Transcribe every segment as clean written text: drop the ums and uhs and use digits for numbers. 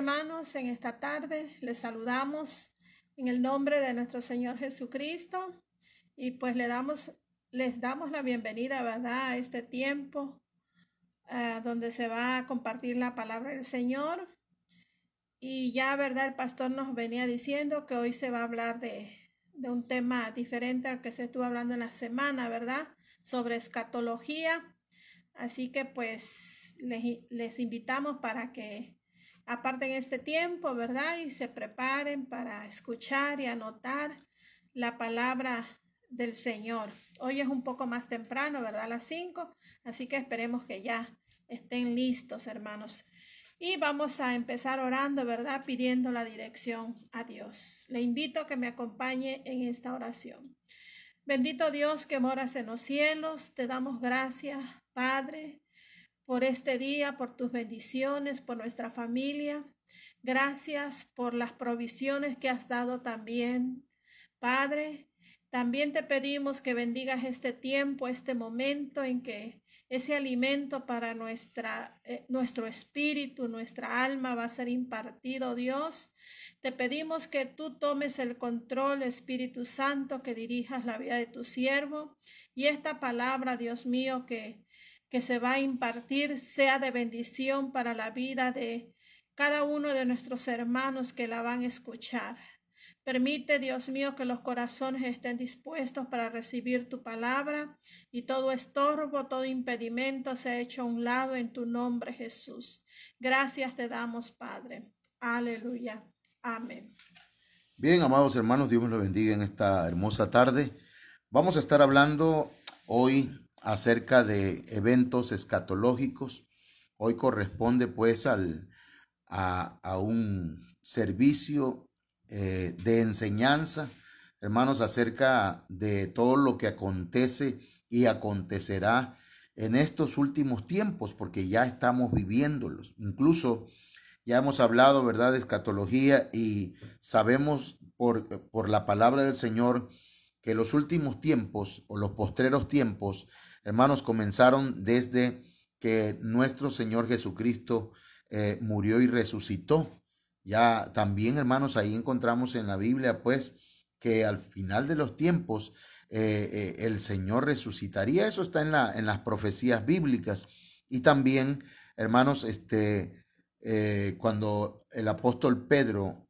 hermanos, en esta tarde les saludamos en el nombre de nuestro Señor Jesucristo y pues les damos la bienvenida, ¿verdad?, a este tiempo donde se va a compartir la palabra del Señor. Y ya, ¿verdad?, el pastor nos venía diciendo que hoy se va a hablar de un tema diferente al que se estuvo hablando en la semana, ¿verdad?, sobre escatología. Así que pues les invitamos para que aparten este tiempo, ¿verdad?, y se preparen para escuchar y anotar la palabra del Señor. Hoy es un poco más temprano, ¿verdad?, a las 5, así que esperemos que ya estén listos, hermanos. Y vamos a empezar orando, ¿verdad?, pidiendo la dirección a Dios. Le invito a que me acompañe en esta oración. Bendito Dios que moras en los cielos, te damos gracias, Padre, por este día, por tus bendiciones, por nuestra familia. Gracias por las provisiones que has dado también, Padre. También te pedimos que bendigas este tiempo, este momento en que ese alimento para nuestro espíritu, nuestra alma va a ser impartido, Dios. Te pedimos que tú tomes el control, Espíritu Santo, que dirijas la vida de tu siervo. Y esta palabra, Dios mío, que se va a impartir sea de bendición para la vida de cada uno de nuestros hermanos que la van a escuchar. Permite, Dios mío, que los corazones estén dispuestos para recibir tu palabra y todo estorbo, todo impedimento sea hecho a un lado en tu nombre, Jesús. Gracias te damos, Padre. Aleluya. Amén. Bien, amados hermanos, Dios los bendiga en esta hermosa tarde. Vamos a estar hablando hoy acerca de eventos escatológicos. Hoy corresponde pues a un servicio de enseñanza, hermanos, acerca de todo lo que acontece y acontecerá en estos últimos tiempos, porque ya estamos viviéndolos. Incluso ya hemos hablado, ¿verdad?, de escatología y sabemos por la palabra del Señor que los últimos tiempos o los postreros tiempos, hermanos, comenzaron desde que nuestro Señor Jesucristo murió y resucitó. Ya también, hermanos, ahí encontramos en la Biblia, pues, que al final de los tiempos el Señor resucitaría. Eso está en las profecías bíblicas. Y también, hermanos, cuando el apóstol Pedro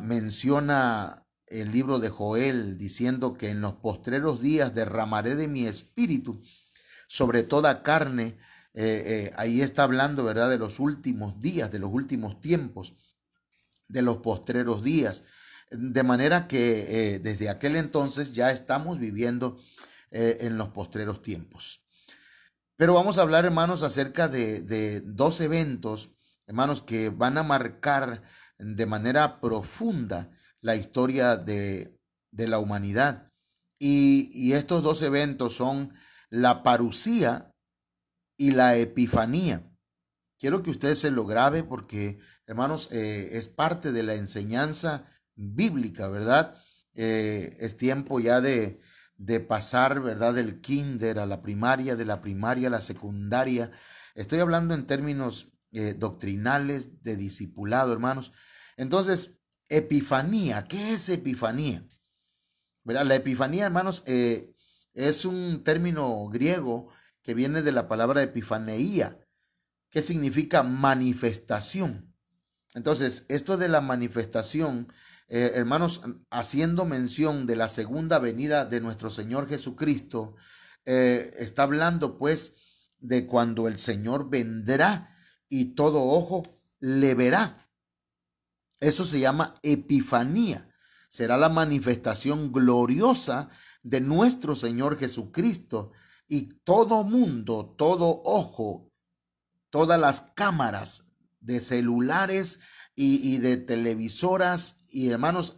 menciona el libro de Joel diciendo que en los postreros días derramaré de mi espíritu sobre toda carne, ahí está hablando, ¿verdad?, de los últimos días, de los últimos tiempos, de los postreros días. De manera que desde aquel entonces ya estamos viviendo en los postreros tiempos. Pero vamos a hablar, hermanos, acerca de dos eventos, hermanos, que van a marcar de manera profunda la historia de la humanidad. Y estos dos eventos son la parusía y la epifanía. Quiero que usted se lo grabe porque, hermanos, es parte de la enseñanza bíblica, ¿verdad? Es tiempo ya de pasar, ¿verdad?, del kinder a la primaria, de la primaria a la secundaria. Estoy hablando en términos doctrinales, de discipulado, hermanos. Entonces, epifanía, ¿qué es epifanía? ¿Verdad? La epifanía, hermanos, es un término griego que viene de la palabra epifaneía, que significa manifestación. Entonces, esto de la manifestación, hermanos, haciendo mención de la segunda venida de nuestro Señor Jesucristo, está hablando pues de cuando el Señor vendrá y todo ojo le verá. Eso se llama epifanía. Será la manifestación gloriosa de nuestro Señor Jesucristo y todo mundo, todo ojo, todas las cámaras de celulares y de televisoras y, hermanos,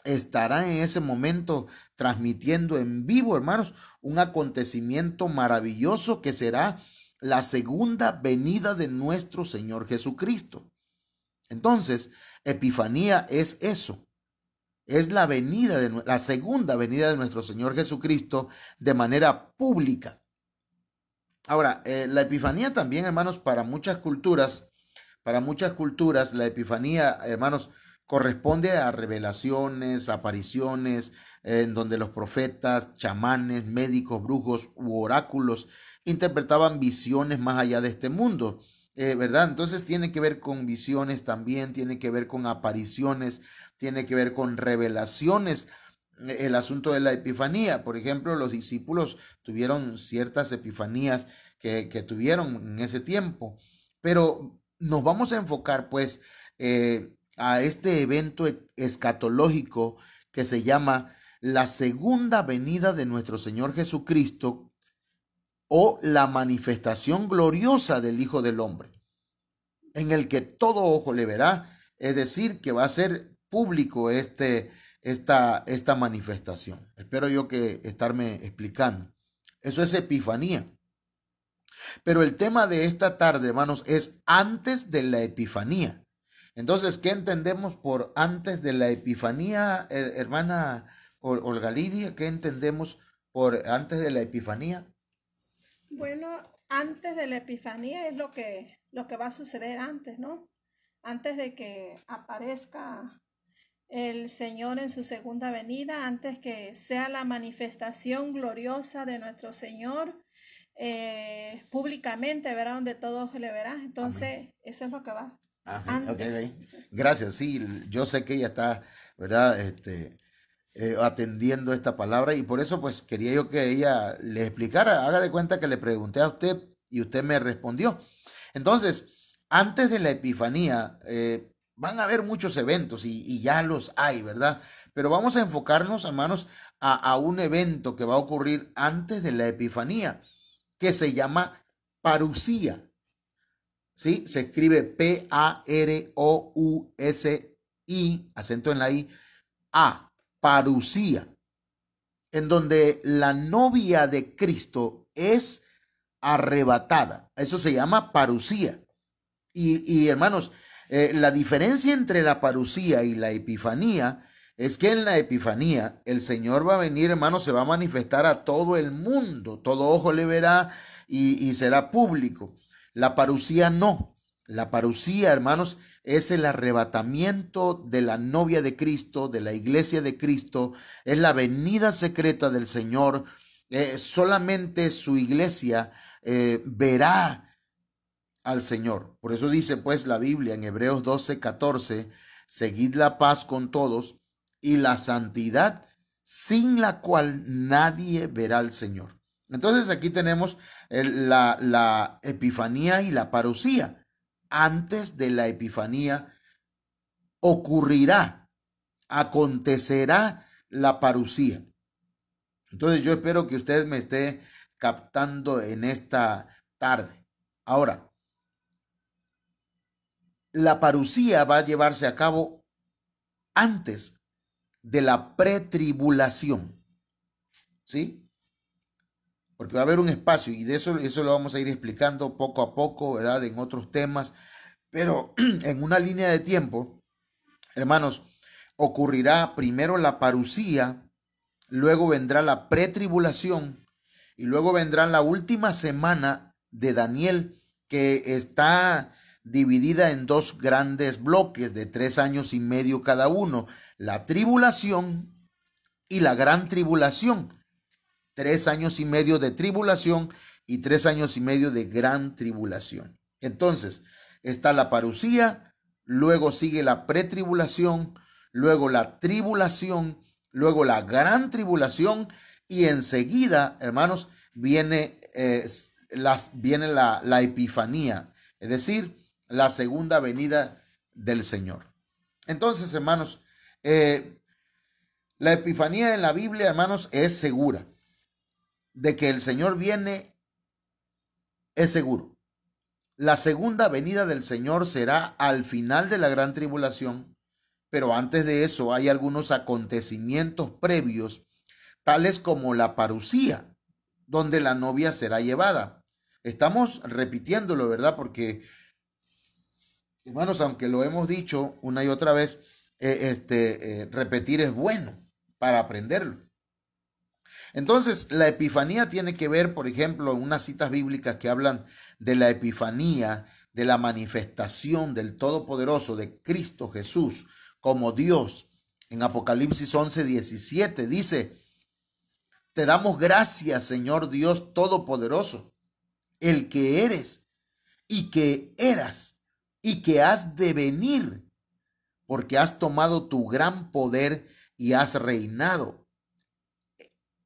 estarán en ese momento transmitiendo en vivo, hermanos, un acontecimiento maravilloso que será la segunda venida de nuestro Señor Jesucristo. Entonces, epifanía es eso. Es la segunda venida de nuestro Señor Jesucristo de manera pública. Ahora, la epifanía también, hermanos, para muchas culturas Para muchas culturas, la Epifanía, hermanos, corresponde a revelaciones, apariciones, en donde los profetas, chamanes, médicos, brujos u oráculos interpretaban visiones más allá de este mundo. ¿Verdad? Entonces tiene que ver con visiones también, tiene que ver con apariciones, tiene que ver con revelaciones. El asunto de la epifanía, por ejemplo, los discípulos tuvieron ciertas epifanías que tuvieron en ese tiempo, pero nos vamos a enfocar pues a este evento escatológico que se llama la segunda venida de nuestro Señor Jesucristo, o la manifestación gloriosa del Hijo del Hombre, en el que todo ojo le verá, es decir, que va a ser público esta manifestación. Espero yo que estarme explicando. Eso es epifanía. Pero el tema de esta tarde, hermanos, es antes de la epifanía. Entonces, ¿qué entendemos por antes de la epifanía, hermana Olga Lidia? ¿Qué entendemos por antes de la epifanía? Bueno, antes de la Epifanía es lo que va a suceder antes, ¿no? Antes de que aparezca el Señor en su segunda venida, antes que sea la manifestación gloriosa de nuestro Señor públicamente, ¿verdad? Donde todos le verán. Entonces, amén, eso es lo que va antes. Okay. Gracias, sí, yo sé que ella está, ¿verdad? Atendiendo esta palabra, y por eso pues quería yo que ella le explicara. Haga de cuenta que le pregunté a usted y usted me respondió. Entonces, antes de la epifanía van a haber muchos eventos y ya los hay, ¿verdad? Pero vamos a enfocarnos, hermanos, a un evento que va a ocurrir antes de la epifanía, que se llama parusía. ¿Sí? Se escribe P-A-R-O-U-S-I, acento en la I, A. Parusía, en donde la novia de Cristo es arrebatada. Eso se llama parusía. Y hermanos, la diferencia entre la parusía y la epifanía es que en la epifanía el Señor va a venir, hermanos, se va a manifestar a todo el mundo, todo ojo le verá y será público. La parusía no. La parusía, hermanos, es el arrebatamiento de la novia de Cristo, de la iglesia de Cristo, es la venida secreta del Señor. Solamente su iglesia verá al Señor. Por eso dice pues la Biblia en Hebreos 12:14, seguid la paz con todos y la santidad, sin la cual nadie verá al Señor. Entonces aquí tenemos la epifanía y la parusía. Antes de la epifanía ocurrirá, acontecerá la parusía. Entonces yo espero que usted me esté captando en esta tarde. Ahora, la parusía va a llevarse a cabo antes de la pretribulación, ¿sí? Porque va a haber un espacio y de eso lo vamos a ir explicando poco a poco, ¿verdad? En otros temas, pero en una línea de tiempo, hermanos, ocurrirá primero la parusía, luego vendrá la pretribulación y luego vendrá la última semana de Daniel, que está dividida en dos grandes bloques de 3 años y medio cada uno, la tribulación y la gran tribulación. 3 años y medio de tribulación y 3 años y medio de gran tribulación. Entonces, está la parusía, luego sigue la pretribulación, luego la tribulación, luego la gran tribulación y enseguida, hermanos, viene la epifanía, es decir, la segunda venida del Señor. Entonces, hermanos, la epifanía en la Biblia, hermanos, es segura. De que el Señor viene es seguro. La segunda venida del Señor será al final de la gran tribulación, pero antes de eso hay algunos acontecimientos previos, tales como la parusía, donde la novia será llevada. Estamos repitiéndolo, ¿verdad? Porque, hermanos, aunque lo hemos dicho una y otra vez, repetir es bueno para aprenderlo. Entonces, la epifanía tiene que ver, por ejemplo, unas citas bíblicas que hablan de la epifanía, de la manifestación del Todopoderoso, de Cristo Jesús como Dios. En Apocalipsis 11:17 dice: te damos gracias, Señor Dios Todopoderoso, el que eres y que eras y que has de venir, porque has tomado tu gran poder y has reinado.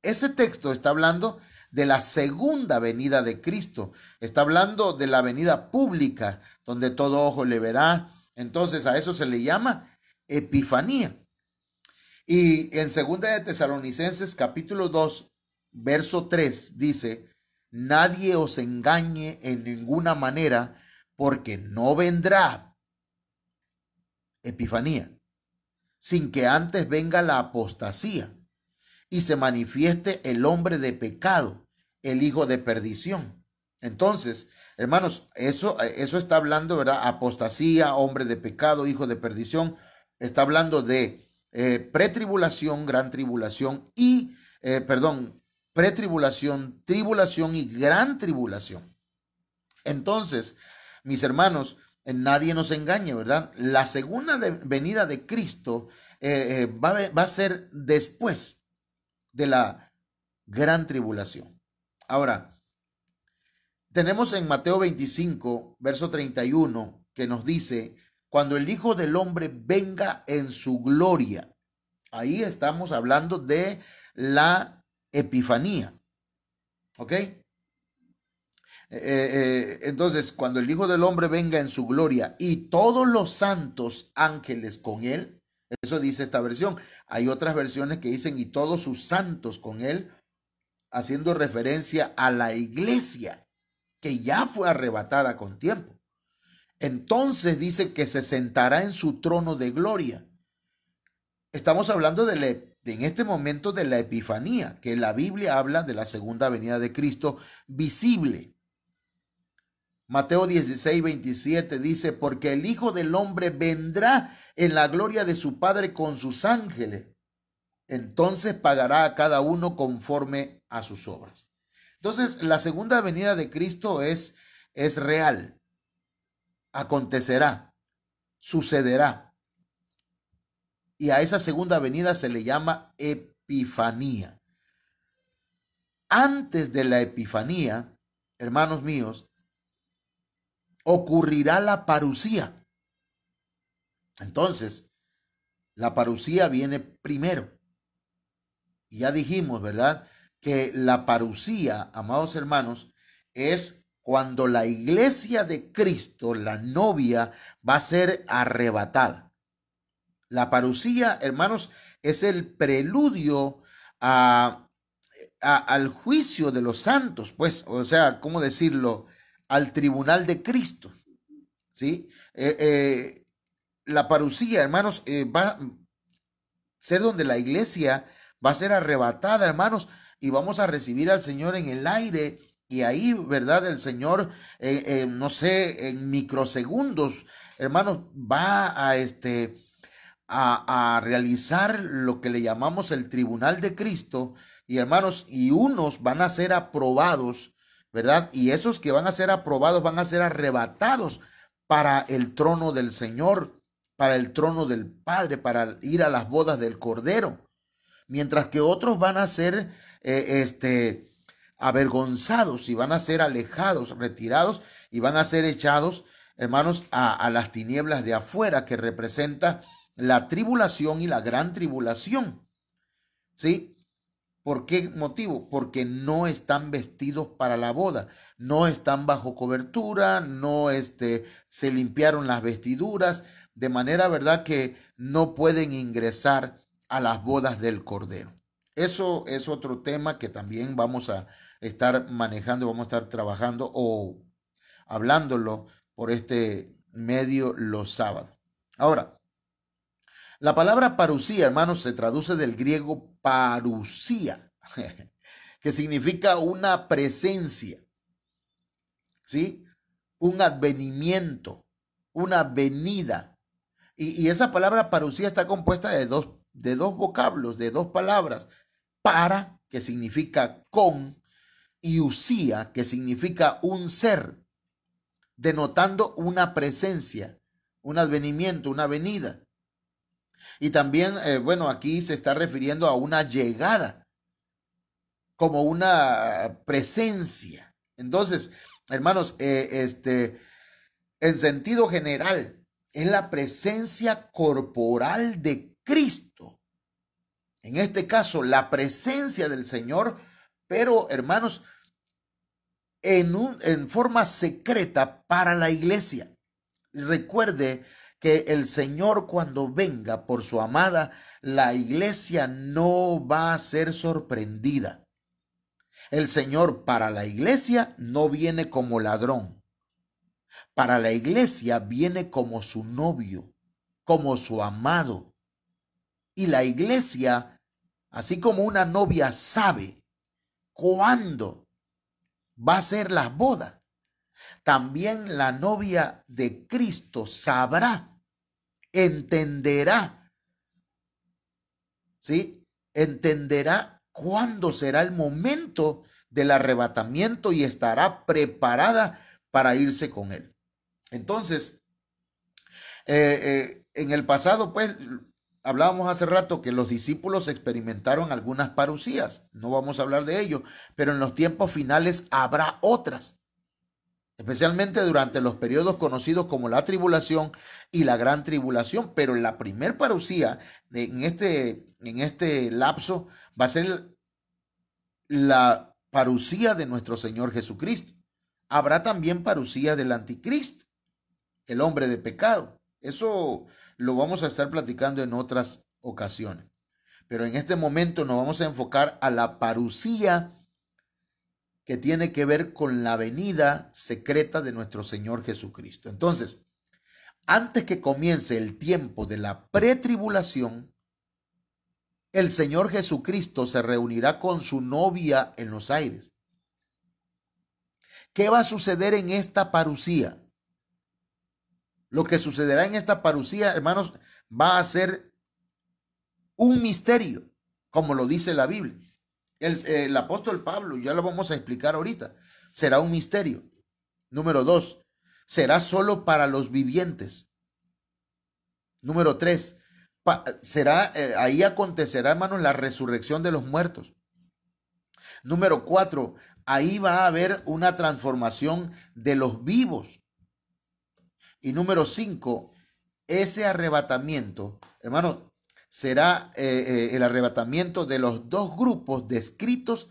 Ese texto está hablando de la segunda venida de Cristo. Está hablando de la venida pública, donde todo ojo le verá. Entonces a eso se le llama Epifanía. Y en 2 de Tesalonicenses capítulo 2, verso 3 dice: nadie os engañe en ninguna manera, porque no vendrá Epifanía sin que antes venga la apostasía y se manifieste el hombre de pecado, el hijo de perdición. Entonces, hermanos, eso está hablando, ¿verdad? Apostasía, hombre de pecado, hijo de perdición. Está hablando de pretribulación, gran tribulación y, pretribulación, tribulación y gran tribulación. Entonces, mis hermanos, nadie nos engañe, ¿verdad? La segunda venida de Cristo va a ser después de la gran tribulación. Ahora, tenemos en Mateo 25, verso 31, que nos dice: cuando el Hijo del Hombre venga en su gloria. Ahí estamos hablando de la Epifanía. ¿Ok? Entonces, cuando el Hijo del Hombre venga en su gloria y todos los santos ángeles con él, eso dice esta versión. Hay otras versiones que dicen: y todos sus santos con él, haciendo referencia a la iglesia que ya fue arrebatada con tiempo. Entonces dice que se sentará en su trono de gloria. Estamos hablando en este momento de la Epifanía, que la Biblia habla de la segunda venida de Cristo visible. Mateo 16:27 dice: porque el Hijo del Hombre vendrá en la gloria de su Padre con sus ángeles. Entonces pagará a cada uno conforme a sus obras. Entonces, la segunda venida de Cristo es real. Acontecerá, sucederá. Y a esa segunda venida se le llama Epifanía. Antes de la Epifanía, hermanos míos, ocurrirá la parusía. Entonces, la parusía viene primero. Y ya dijimos, ¿verdad?, que la parusía, amados hermanos, es cuando la iglesia de Cristo, la novia, va a ser arrebatada. La parusía, hermanos, es el preludio al juicio de los santos, pues, o sea, ¿cómo decirlo?, al tribunal de Cristo, ¿sí? La parusía, hermanos, va a ser donde la iglesia va a ser arrebatada, hermanos, y vamos a recibir al Señor en el aire. Y ahí, ¿verdad? El Señor, no sé, en microsegundos, hermanos, va a realizar lo que le llamamos el tribunal de Cristo. Y hermanos, y unos van a ser aprobados, ¿verdad? Y esos que van a ser aprobados van a ser arrebatados para el trono del Señor, para el trono del Padre, para ir a las bodas del Cordero. Mientras que otros van a ser avergonzados y van a ser alejados, retirados y van a ser echados, hermanos, a las tinieblas de afuera, que representa la tribulación y la gran tribulación. ¿Sí? ¿Por qué motivo? Porque no están vestidos para la boda, no están bajo cobertura, no se limpiaron las vestiduras, de manera, ¿verdad?, que no pueden ingresar a las bodas del Cordero. Eso es otro tema que también vamos a estar manejando, vamos a estar trabajando o hablándolo por este medio los sábados. Ahora, la palabra parusía, hermanos, se traduce del griego parusía, que significa una presencia, ¿sí? Un advenimiento, una venida. Y esa palabra parusía está compuesta de dos vocablos, de dos palabras: para, que significa con, y usía, que significa un ser. denotando una presencia, un advenimiento, una venida. Y también, bueno, aquí se está refiriendo a una llegada, como una presencia. Entonces, hermanos, en sentido general, es la presencia corporal de Cristo. En este caso, la presencia del Señor, pero hermanos, en forma secreta para la iglesia. Recuerde que el Señor, cuando venga por su amada, la iglesia no va a ser sorprendida. El Señor para la iglesia no viene como ladrón. Para la iglesia viene como su novio, como su amado. Y la iglesia, así como una novia sabe cuándo va a ser la boda, también la novia de Cristo sabrá, entenderá, ¿sí? Entenderá cuándo será el momento del arrebatamiento y estará preparada para irse con él. Entonces, en el pasado, pues, hablábamos hace rato que los discípulos experimentaron algunas parucías. No vamos a hablar de ello, pero en los tiempos finales habrá otras. Especialmente durante los periodos conocidos como la tribulación y la gran tribulación. Pero la primer parucía en este lapso va a ser la parucía de nuestro Señor Jesucristo. Habrá también parucía del anticristo, el hombre de pecado. Eso lo vamos a estar platicando en otras ocasiones. Pero en este momento nos vamos a enfocar a la parucía que tiene que ver con la venida secreta de nuestro Señor Jesucristo. Entonces, antes que comience el tiempo de la pretribulación, el Señor Jesucristo se reunirá con su novia en los aires. ¿Qué va a suceder en esta parucía? Lo que sucederá en esta parucía, hermanos, va a ser un misterio, como lo dice la Biblia. El apóstol Pablo, ya lo vamos a explicar ahorita, será un misterio. Número 2, será solo para los vivientes. Número 3, ahí acontecerá, hermanos, la resurrección de los muertos. Número 4, ahí va a haber una transformación de los vivos. Y número 5, ese arrebatamiento, hermanos, será el arrebatamiento de los dos grupos descritos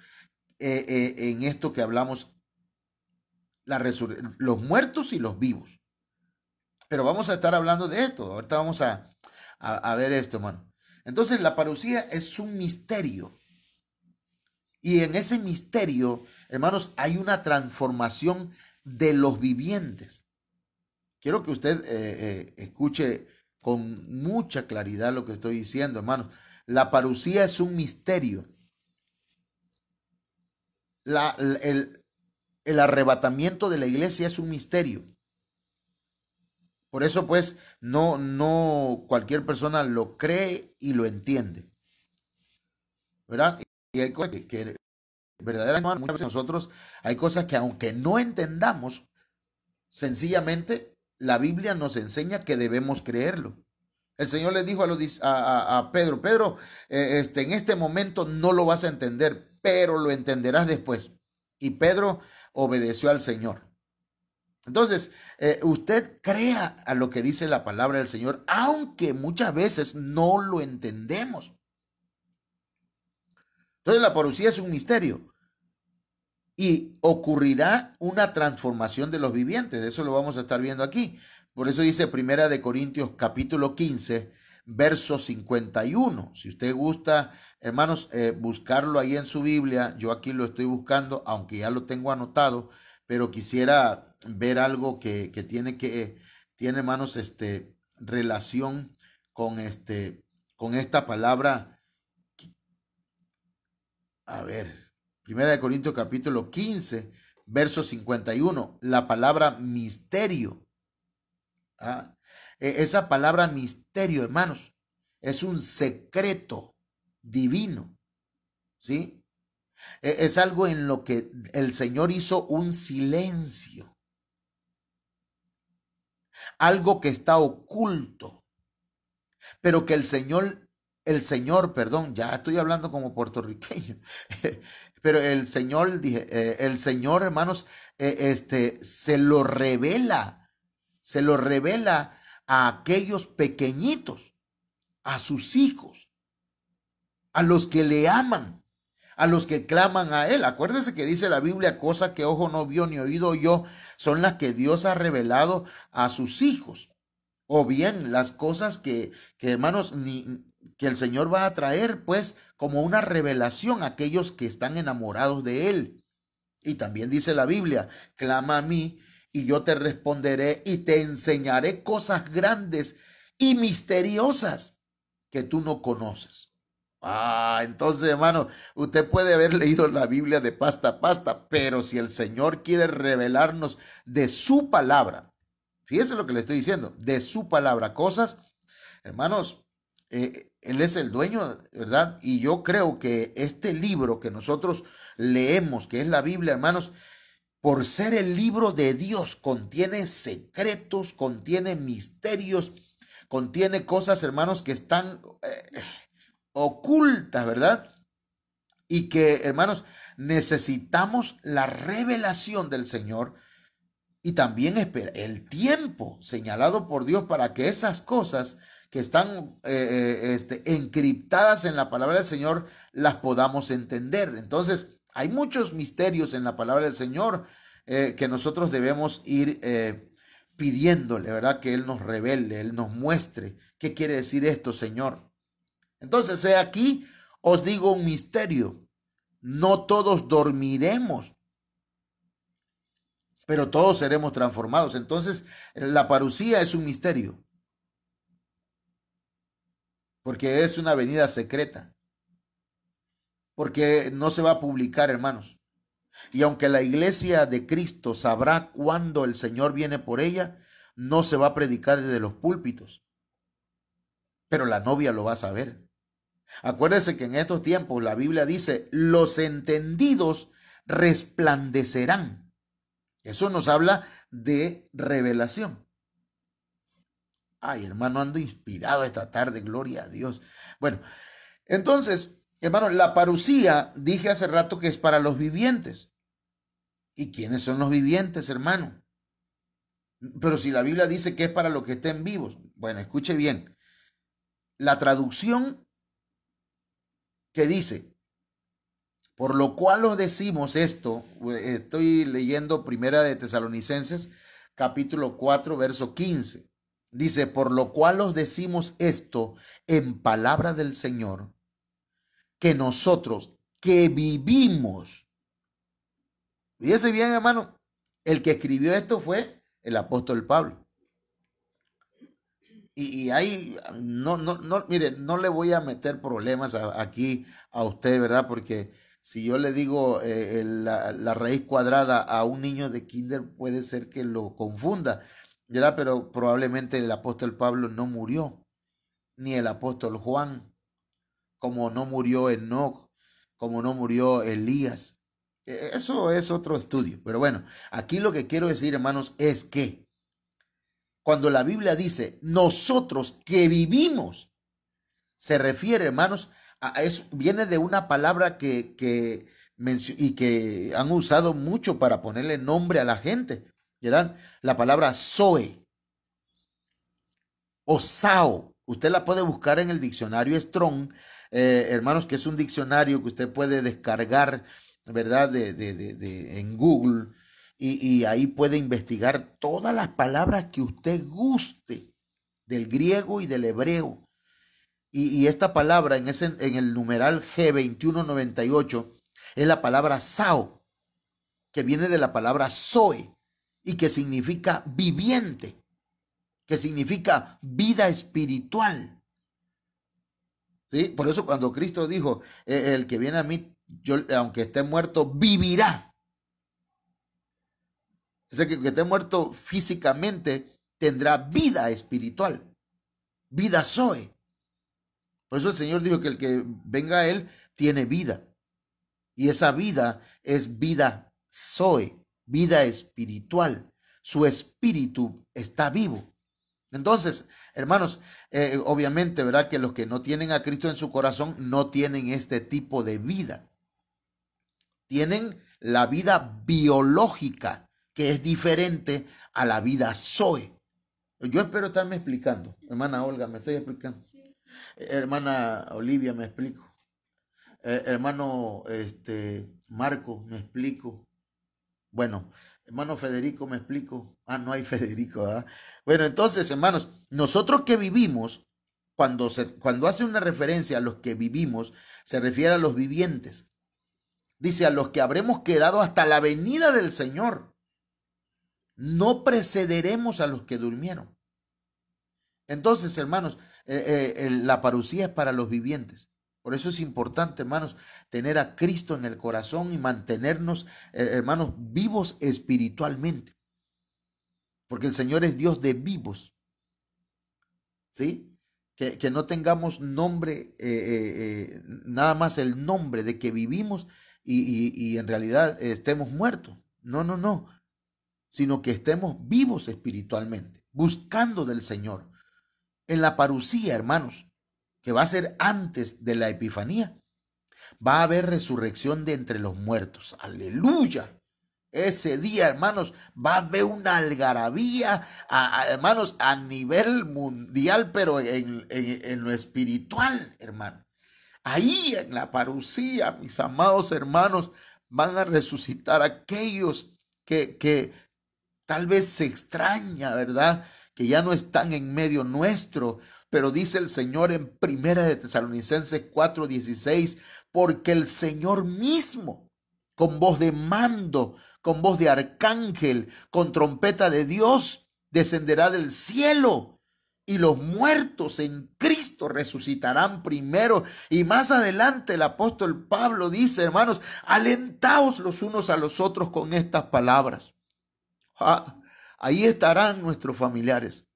en esto que hablamos, los muertos y los vivos. Pero vamos a estar hablando de esto. Ahorita vamos a ver esto, hermano. Entonces, la parucía es un misterio. Y en ese misterio, hermanos, hay una transformación de los vivientes. Quiero que usted escuche con mucha claridad lo que estoy diciendo, hermanos. La parucía es un misterio. El arrebatamiento de la iglesia es un misterio. Por eso, pues, no cualquier persona lo cree y lo entiende, ¿verdad? Y hay cosas que verdaderamente, muchas veces nosotros, hay cosas que aunque no entendamos, sencillamente la Biblia nos enseña que debemos creerlo. El Señor le dijo a Pedro, Pedro, en este momento no lo vas a entender, pero lo entenderás después. Y Pedro obedeció al Señor. Entonces, usted crea a lo que dice la palabra del Señor, aunque muchas veces no lo entendemos. Entonces, la parucía es un misterio. Y ocurrirá una transformación de los vivientes. Eso lo vamos a estar viendo aquí. Por eso dice Primera de Corintios capítulo 15, verso 51. Si usted gusta, hermanos, buscarlo ahí en su Biblia. Yo aquí lo estoy buscando, aunque ya lo tengo anotado, pero quisiera ver algo que tiene, hermanos, relación con esta palabra. A ver. Primera de Corintios capítulo 15, verso 51, la palabra misterio. Esa palabra misterio, hermanos, es un secreto divino, ¿sí? Es algo en lo que el Señor hizo un silencio. algo que está oculto, pero que perdón, ya estoy hablando como puertorriqueño, pero el Señor, hermanos, se lo revela a aquellos pequeñitos, a sus hijos, a los que le aman, a los que claman a Él. Acuérdense que dice la Biblia, cosas que ojo no vio ni oído oyó, son las que Dios ha revelado a sus hijos. O bien las cosas que hermanos, que el Señor va a traer, pues, como una revelación a aquellos que están enamorados de Él. Y también dice la Biblia, clama a mí y yo te responderé y te enseñaré cosas grandes y misteriosas que tú no conoces. Entonces, hermano, usted puede haber leído la Biblia de pasta a pasta, pero si el Señor quiere revelarnos de su palabra, fíjese lo que le estoy diciendo, de su palabra, cosas, hermanos, Él es el dueño, ¿verdad? Y yo creo que este libro que nosotros leemos, que es la Biblia, hermanos, por ser el libro de Dios, contiene secretos, contiene misterios, contiene cosas, hermanos, que están ocultas, ¿verdad? Y que, hermanos, necesitamos la revelación del Señor y también el tiempo señalado por Dios para que esas cosas que están encriptadas en la palabra del Señor las podamos entender. Entonces, hay muchos misterios en la palabra del Señor que nosotros debemos ir pidiéndole, ¿verdad? Que Él nos revele, Él nos muestre qué quiere decir esto, Señor. Entonces, aquí os digo un misterio. No todos dormiremos, pero todos seremos transformados. Entonces, la parucía es un misterio, porque es una venida secreta, porque no se va a publicar, hermanos. Y aunque la iglesia de Cristo sabrá cuándo el Señor viene por ella, no se va a predicar desde los púlpitos, pero la novia lo va a saber. Acuérdense que en estos tiempos la Biblia dice, los entendidos resplandecerán. Eso nos habla de revelación. Ay, hermano, ando inspirado esta tarde, gloria a Dios. Bueno, entonces, hermano, la parucía, dije hace rato que es para los vivientes. ¿Y quiénes son los vivientes, hermano? Pero si la Biblia dice que es para los que estén vivos. Bueno, escuche bien. La traducción que dice, por lo cual os decimos esto, estoy leyendo Primera de Tesalonicenses, capítulo 4, verso 15. Dice, por lo cual os decimos esto en palabra del Señor, que nosotros que vivimos, fíjese bien, hermano, el que escribió esto fue el apóstol Pablo. Y ahí, mire, no le voy a meter problemas aquí a usted, ¿verdad? Porque si yo le digo la raíz cuadrada a un niño de kinder, puede ser que lo confunda, ¿verdad? Pero probablemente el apóstol Pablo no murió, ni el apóstol Juan, como no murió Enoc, como no murió Elías. Eso es otro estudio. Pero bueno, aquí lo que quiero decir, hermanos, es que cuando la Biblia dice nosotros que vivimos, se refiere, hermanos, a eso, viene de una palabra que han usado mucho para ponerle nombre a la gente, ¿verdad? La palabra Zoe o Sao. Usted la puede buscar en el diccionario Strong, hermanos, que es un diccionario que usted puede descargar, ¿verdad? En Google. Y ahí puede investigar todas las palabras que usted guste del griego y del hebreo. Y esta palabra en el numeral G2198 es la palabra Sao, que viene de la palabra Zoe y que significa viviente, que significa vida espiritual. ¿Sí? Por eso cuando Cristo dijo, el que viene a mí, yo, aunque esté muerto, vivirá. O sea, que esté muerto físicamente tendrá vida espiritual, vida Zoe. Por eso el Señor dijo que el que venga a Él tiene vida. Y esa vida es vida Zoe, vida espiritual. Su espíritu está vivo. Entonces, hermanos, obviamente, ¿verdad? Que los que no tienen a Cristo en su corazón no tienen este tipo de vida. Tienen la vida biológica, que es diferente a la vida Zoe. Yo espero estarme explicando. Hermana Olga, me estoy explicando. Hermana Olivia, me explico. Hermano Marco, me explico. Bueno, hermano Federico, me explico. Ah, no hay Federico, ¿verdad? Bueno, entonces, hermanos, nosotros que vivimos, cuando hace una referencia a los que vivimos, se refiere a los vivientes. Dice, a los que habremos quedado hasta la venida del Señor. No precederemos a los que durmieron. Entonces, hermanos, la parucía es para los vivientes. Por eso es importante, hermanos, tener a Cristo en el corazón y mantenernos, hermanos, vivos espiritualmente. Porque el Señor es Dios de vivos. ¿Sí? Que no tengamos nombre, nada más el nombre de que vivimos y en realidad estemos muertos. No, no, no. Sino que estemos vivos espiritualmente, buscando del Señor. En la parucía, hermanos, que va a ser antes de la Epifanía, va a haber resurrección de entre los muertos. Aleluya. Ese día, hermanos, va a haber una algarabía, hermanos, a nivel mundial, pero en lo espiritual, hermano. Ahí en la parucía, mis amados hermanos, van a resucitar aquellos que tal vez se extraña, ¿verdad? Que ya no están en medio nuestro, pero dice el Señor en Primera de Tesalonicenses 4:16, porque el Señor mismo, con voz de mando, con voz de arcángel, con trompeta de Dios, descenderá del cielo y los muertos en Cristo resucitarán primero. Y más adelante el apóstol Pablo dice, hermanos, alentaos los unos a los otros con estas palabras. Ahí estarán nuestros familiares.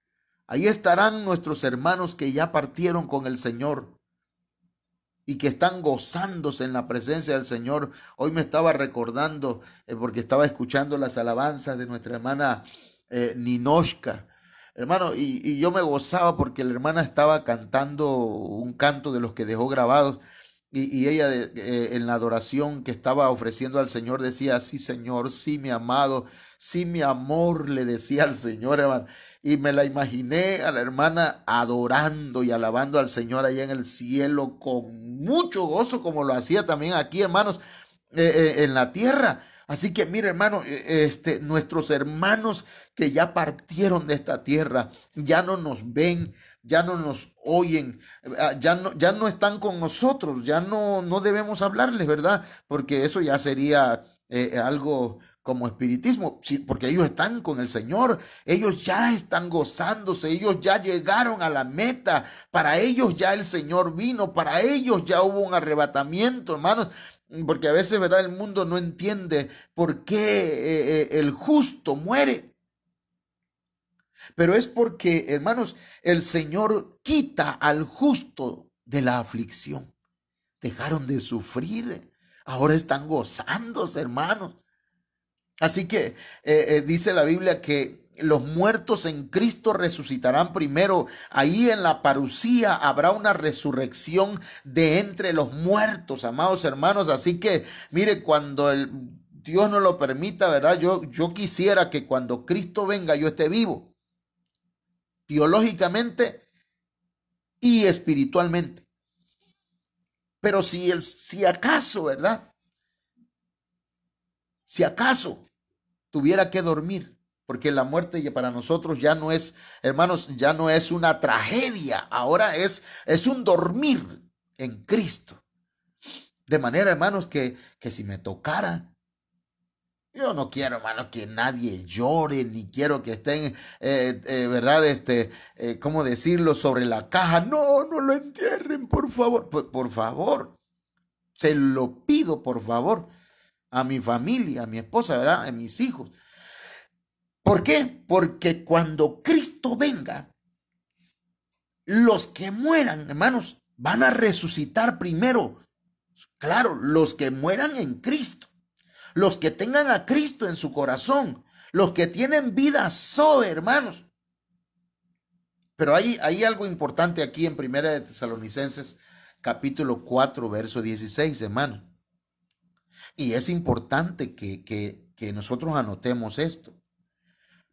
Ahí estarán nuestros hermanos que ya partieron con el Señor y que están gozándose en la presencia del Señor. Hoy me estaba recordando, porque estaba escuchando las alabanzas de nuestra hermana Ninoshka. Hermano, y yo me gozaba porque la hermana estaba cantando un canto de los que dejó grabados. Y ella en la adoración que estaba ofreciendo al Señor decía, sí Señor, sí mi amado, sí mi amor, le decía al Señor, hermano. Y me la imaginé a la hermana adorando y alabando al Señor allá en el cielo con mucho gozo, como lo hacía también aquí, hermanos, en la tierra. Así que mire, hermano, nuestros hermanos que ya partieron de esta tierra, ya no nos ven, ya no nos oyen, ya no están con nosotros, ya no debemos hablarles, ¿verdad? Porque eso ya sería algo como espiritismo, sí, porque ellos están con el Señor, ellos ya están gozándose, ellos ya llegaron a la meta, para ellos ya el Señor vino, para ellos ya hubo un arrebatamiento, hermanos. Porque a veces, ¿verdad? El mundo no entiende por qué el justo muere. Pero es porque, hermanos, el Señor quita al justo de la aflicción. Dejaron de sufrir. Ahora están gozándose, hermanos. Así que dice la Biblia que los muertos en Cristo resucitarán primero. Ahí en la parucía habrá una resurrección de entre los muertos, amados hermanos. Así que, mire, cuando Dios nos lo permita, ¿verdad? Yo quisiera que cuando Cristo venga yo esté vivo, biológicamente y espiritualmente. Pero si acaso, ¿verdad? Si acaso tuviera que dormir, porque la muerte para nosotros ya no es, hermanos, ya no es una tragedia, ahora es un dormir en Cristo. De manera, hermanos, que si me tocara, yo no quiero, hermano, que nadie llore, ni quiero que estén, ¿verdad? ¿Cómo decirlo? Sobre la caja. No lo entierren, por favor. Por favor. Se lo pido, por favor, a mi familia, a mi esposa, ¿verdad? A mis hijos. ¿Por qué? Porque cuando Cristo venga, los que mueran, hermanos, van a resucitar primero. Claro, los que mueran en Cristo. Los que tengan a Cristo en su corazón, los que tienen vida Zoe, hermanos. Pero hay algo importante aquí en Primera de Tesalonicenses, capítulo 4, verso 16, hermano. Y es importante que nosotros anotemos esto.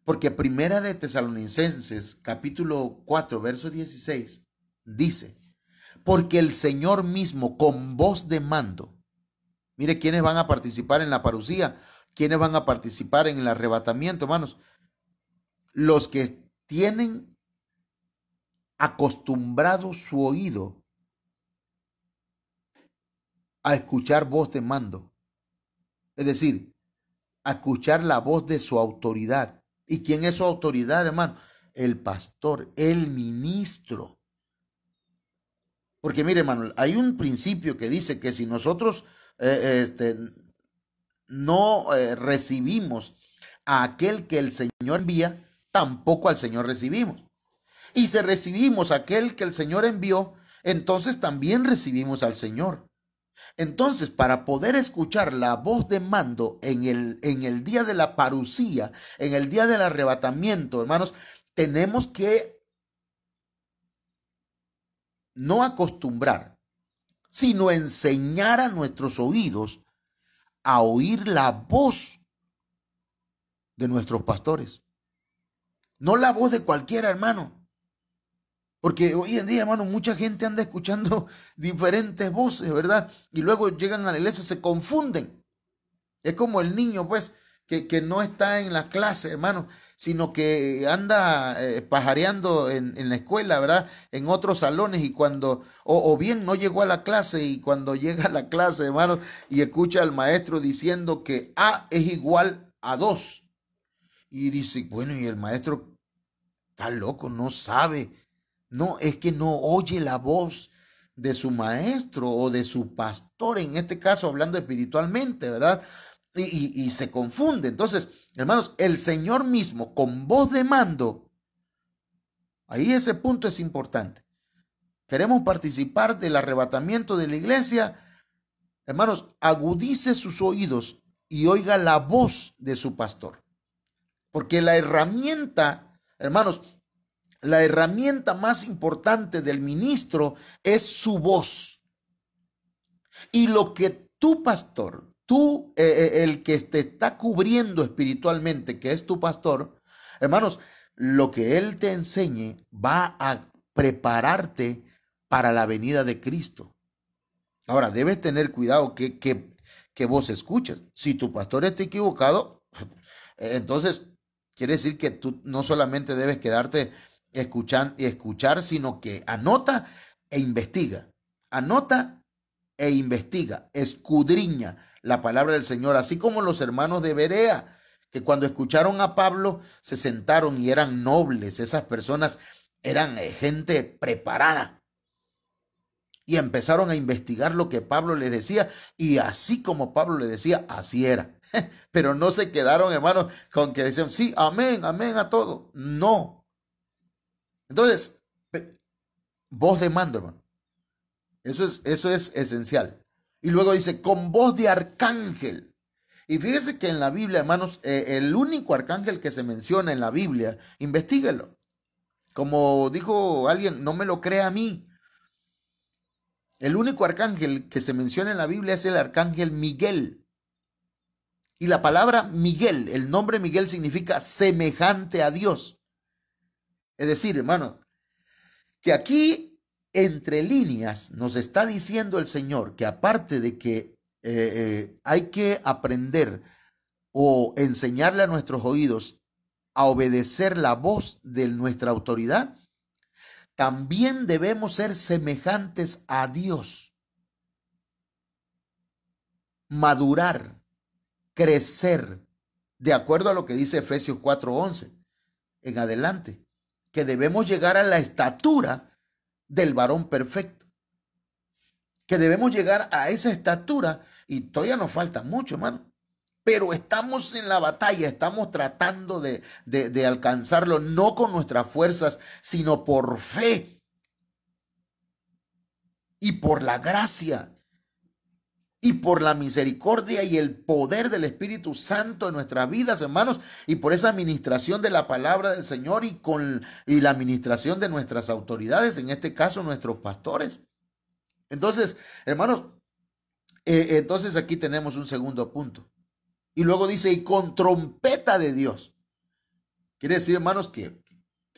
Porque Primera de Tesalonicenses, capítulo 4, verso 16, dice, porque el Señor mismo con voz de mando, mire quiénes van a participar en la parucía, quiénes van a participar en el arrebatamiento, hermanos, los que tienen acostumbrado su oído a escuchar voz de mando, es decir, a escuchar la voz de su autoridad. ¿Y quién es su autoridad, hermano? El pastor, el ministro. Porque mire, hermano, hay un principio que dice que si nosotros no recibimos a aquel que el Señor envía, tampoco al Señor recibimos. Y si recibimos a aquel que el Señor envió, entonces también recibimos al Señor. Entonces, para poder escuchar la voz de mando en el día de la parucía, en el día del arrebatamiento, hermanos, tenemos que no acostumbrar, sino enseñar a nuestros oídos a oír la voz de nuestros pastores. No la voz de cualquiera, hermano. Porque hoy en día, hermano, mucha gente anda escuchando diferentes voces, ¿verdad? Y luego llegan a la iglesia, se confunden. Es como el niño, pues, que no está en la clase, hermano, sino que anda pajareando en la escuela, ¿verdad? En otros salones y cuando, o bien no llegó a la clase y cuando llega a la clase, hermano, y escucha al maestro diciendo que A es igual a 2. Y dice, bueno, y el maestro está loco, no sabe. No, es que no oye la voz de su maestro o de su pastor, en este caso hablando espiritualmente, ¿verdad? Y se confunde. Entonces, hermanos, el Señor mismo con voz de mando, ahí ese punto es importante. Queremos participar del arrebatamiento de la iglesia, hermanos, agudice sus oídos y oiga la voz de su pastor. Porque la herramienta, hermanos, la herramienta más importante del ministro es su voz. Y lo que tu pastor, el que te está cubriendo espiritualmente, que es tu pastor, hermanos, lo que él te enseñe va a prepararte para la venida de Cristo. Ahora, debes tener cuidado que vos escuchas. Si tu pastor está equivocado, entonces quiere decir que tú no solamente debes quedarte escuchar, sino que anota e investiga. Anota e investiga, escudriña la palabra del Señor, así como los hermanos de Berea, que cuando escucharon a Pablo se sentaron y eran nobles, esas personas eran gente preparada. Y empezaron a investigar lo que Pablo les decía, y así como Pablo les decía, así era. Pero no se quedaron, hermanos, con que decían, sí, amén, amén a todo. No. Entonces, voz de mando, hermano. Eso es esencial. Y luego dice, con voz de arcángel. Y fíjese que en la Biblia, hermanos, el único arcángel que se menciona en la Biblia, investíguelo. Como dijo alguien, no me lo crea a mí. El único arcángel que se menciona en la Biblia es el arcángel Miguel. Y la palabra Miguel, el nombre Miguel significa semejante a Dios. Es decir, hermano, que aquí entre líneas nos está diciendo el Señor que aparte de que hay que aprender o enseñarle a nuestros oídos a obedecer la voz de nuestra autoridad, también debemos ser semejantes a Dios. Madurar, crecer, de acuerdo a lo que dice Efesios 4:11 en adelante, que debemos llegar a la estatura del varón perfecto, que debemos llegar a esa estatura, y todavía nos falta mucho, hermano, pero estamos en la batalla, estamos tratando de alcanzarlo, no con nuestras fuerzas, sino por fe y por la gracia y por la misericordia y el poder del Espíritu Santo en nuestras vidas, hermanos, y por esa administración de la palabra del Señor y la administración de nuestras autoridades, en este caso nuestros pastores. Entonces, hermanos, entonces aquí tenemos un segundo punto. Y luego dice, y con trompeta de Dios. Quiere decir, hermanos, que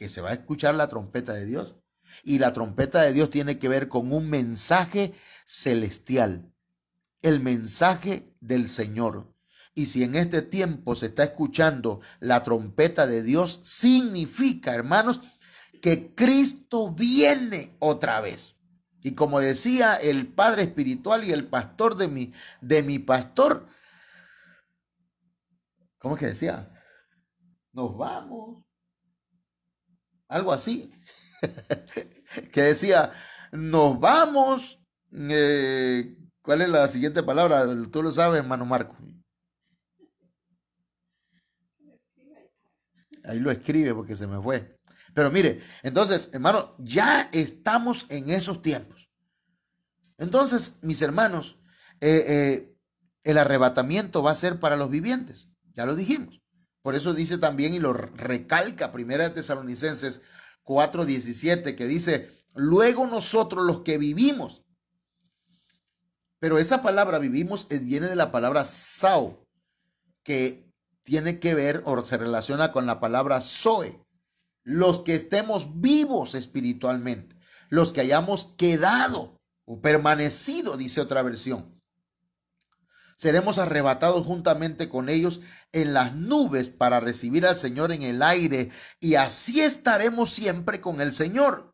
se va a escuchar la trompeta de Dios. Y la trompeta de Dios tiene que ver con un mensaje celestial, el mensaje del Señor. Y si en este tiempo se está escuchando la trompeta de Dios, significa, hermanos, que Cristo viene otra vez. Y como decía el padre espiritual y el pastor de mi pastor, ¿cómo es que decía? Nos vamos. Algo así. Que decía, nos vamos. ¿Cuál es la siguiente palabra? Tú lo sabes, hermano Marco. Ahí lo escribe porque se me fue. Pero mire, entonces, hermano, ya estamos en esos tiempos. Entonces, mis hermanos, el arrebatamiento va a ser para los vivientes. Ya lo dijimos. Por eso dice también y lo recalca Primera de Tesalonicenses 4:17, que dice, luego nosotros los que vivimos. Pero esa palabra vivimos viene de la palabra sao, que tiene que ver o se relaciona con la palabra zoe. Los que estemos vivos espiritualmente, los que hayamos quedado o permanecido, dice otra versión. Seremos arrebatados juntamente con ellos en las nubes para recibir al Señor en el aire, y así estaremos siempre con el Señor.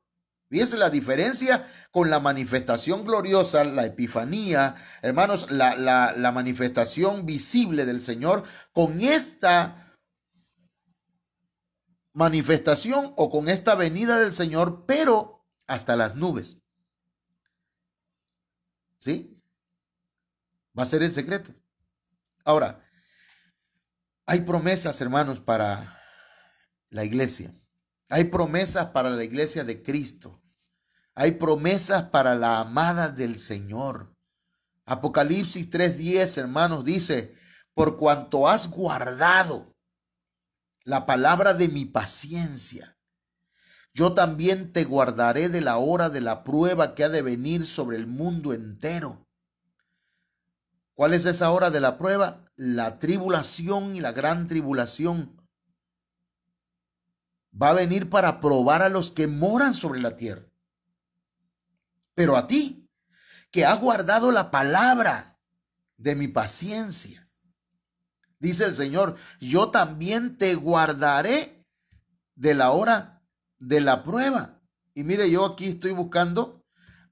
Fíjense la diferencia con la manifestación gloriosa, la epifanía, hermanos, la manifestación visible del Señor, con esta manifestación o con esta venida del Señor, pero hasta las nubes. ¿Sí? Va a ser el secreto. Ahora, hay promesas, hermanos, para la iglesia. Hay promesas para la iglesia de Cristo. Hay promesas para la amada del Señor. Apocalipsis 3:10, hermanos, dice, por cuanto has guardado la palabra de mi paciencia, yo también te guardaré de la hora de la prueba que ha de venir sobre el mundo entero. ¿Cuál es esa hora de la prueba? La tribulación y la gran tribulación. Va a venir para probar a los que moran sobre la tierra. Pero a ti, que has guardado la palabra de mi paciencia, dice el Señor, yo también te guardaré de la hora de la prueba. Y mire, yo aquí estoy buscando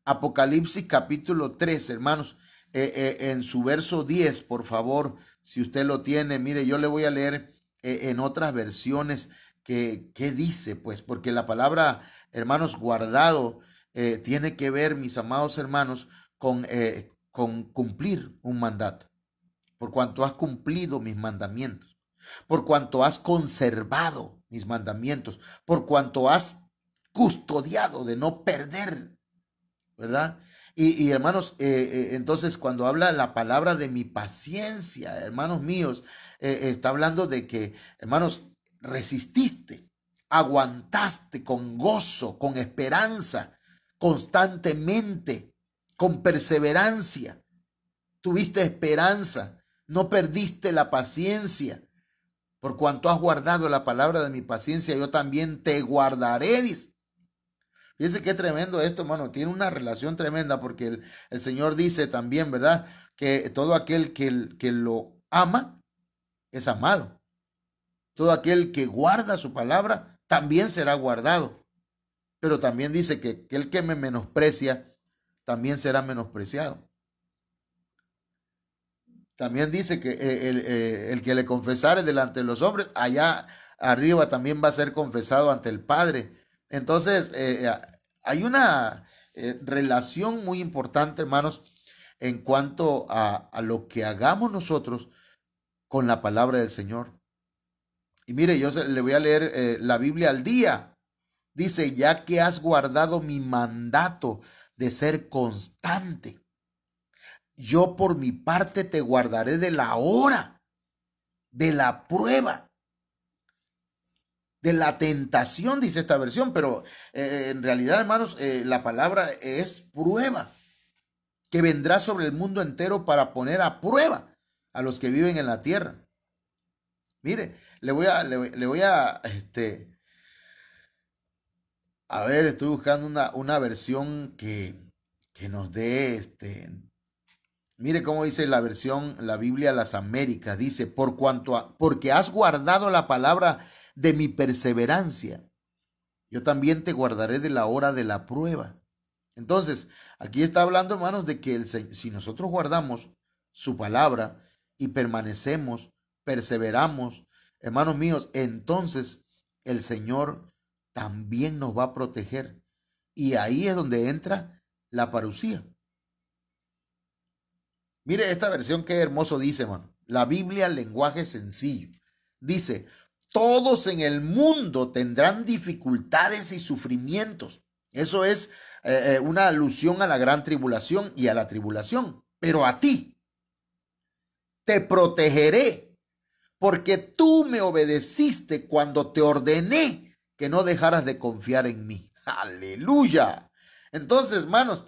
Apocalipsis capítulo 3, hermanos, en su verso 10, por favor, si usted lo tiene. Mire, yo le voy a leer en otras versiones qué dice, pues, porque la palabra, hermanos, guardado, tiene que ver, mis amados hermanos, con cumplir un mandato. Por cuanto has cumplido mis mandamientos, por cuanto has conservado mis mandamientos, por cuanto has custodiado de no perder, ¿verdad? Y hermanos, entonces cuando habla la palabra de mi paciencia, hermanos míos, está hablando de que, hermanos, resististe, aguantaste con gozo, con esperanza, constantemente, con perseverancia. Tuviste esperanza, no perdiste la paciencia. Por cuanto has guardado la palabra de mi paciencia, yo también te guardaré, dice. Fíjense qué tremendo esto, hermano. Tiene una relación tremenda porque el Señor dice también, ¿verdad? Que todo aquel que lo ama es amado. Todo aquel que guarda su palabra también será guardado. Pero también dice que el que me menosprecia también será menospreciado. También dice que el que le confesare delante de los hombres, allá arriba también va a ser confesado ante el Padre. Entonces, hay una relación muy importante, hermanos, en cuanto a lo que hagamos nosotros con la palabra del Señor. Y mire, yo le voy a leer la Biblia al día. Dice, ya que has guardado mi mandato de ser constante, yo por mi parte te guardaré de la hora, de la prueba, de la tentación, dice esta versión, pero en realidad, hermanos, la palabra es prueba, que vendrá sobre el mundo entero para poner a prueba a los que viven en la tierra. Mire, le voy a ver, estoy buscando una versión que nos dé, mire cómo dice la versión, la Biblia Las Américas, dice, porque has guardado la palabra de mi perseverancia, yo también te guardaré de la hora de la prueba. Entonces, aquí está hablando, hermanos, de que si nosotros guardamos su palabra y permanecemos, perseveramos, hermanos míos, entonces el Señor también nos va a proteger. Y ahí es donde entra la parucía. Mire esta versión, qué hermoso dice, hermano. La Biblia, lenguaje sencillo. Dice, todos en el mundo tendrán dificultades y sufrimientos. Eso es una alusión a la gran tribulación y a la tribulación. Pero a ti te protegeré, porque tú me obedeciste cuando te ordené que no dejaras de confiar en mí. Aleluya. Entonces, hermanos,